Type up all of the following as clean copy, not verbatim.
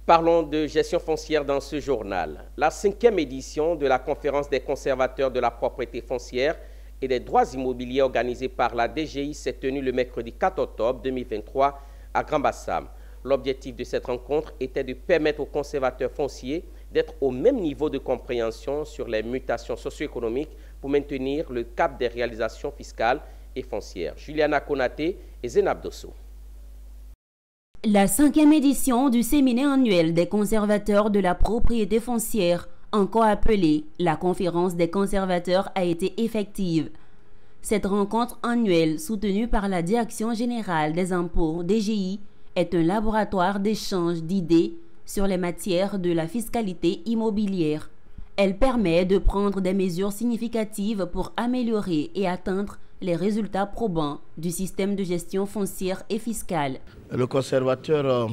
Parlons de gestion foncière dans ce journal. La 5e édition de la conférence des conservateurs de la propriété foncière et des droits immobiliers organisée par la DGI s'est tenue le mercredi 4 octobre 2023 à Grand-Bassam. L'objectif de cette rencontre était de permettre aux conservateurs fonciers d'être au même niveau de compréhension sur les mutations socio-économiques pour maintenir le cap des réalisations fiscales et foncières. Juliana Konaté et Zénab Dosso. La 5e édition du séminaire annuel des conservateurs de la propriété foncière, encore appelée la conférence des conservateurs, a été effective. Cette rencontre annuelle, soutenue par la Direction générale des impôts DGI, est un laboratoire d'échange d'idées sur les matières de la fiscalité immobilière. Elle permet de prendre des mesures significatives pour améliorer et atteindre les résultats probants du système de gestion foncière et fiscale. Le conservateur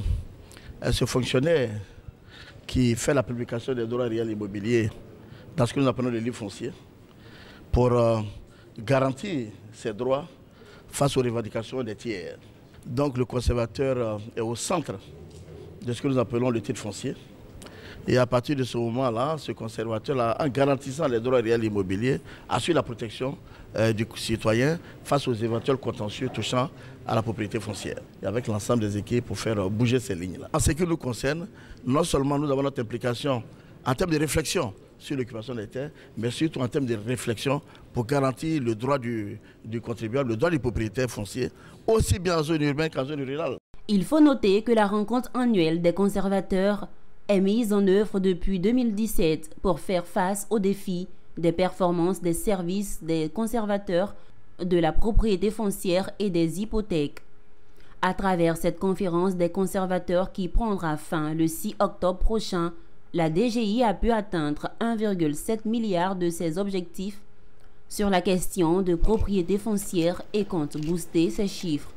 est ce fonctionnaire qui fait la publication des droits réels immobiliers dans ce que nous appelons les livres fonciers pour garantir ces droits face aux revendications des tiers. Donc le conservateur est au centre de ce que nous appelons le titre foncier. Et à partir de ce moment-là, ce conservateur, en garantissant les droits réels immobiliers, assure la protection du citoyen face aux éventuels contentieux touchant à la propriété foncière. Et avec l'ensemble des équipes pour faire bouger ces lignes-là. En ce qui nous concerne, non seulement nous avons notre implication en termes de réflexion sur l'occupation des terres, mais surtout en termes de réflexion pour garantir le droit du contribuable, le droit du propriétaire foncier, aussi bien en zone urbaine qu'en zone rurale. Il faut noter que la rencontre annuelle des conservateurs est mise en œuvre depuis 2017 pour faire face aux défis des performances des services des conservateurs de la propriété foncière et des hypothèques. À travers cette conférence des conservateurs qui prendra fin le 6 octobre prochain, la DGI a pu atteindre 1,7 milliard de ses objectifs sur la question de propriété foncière et compte booster ces chiffres.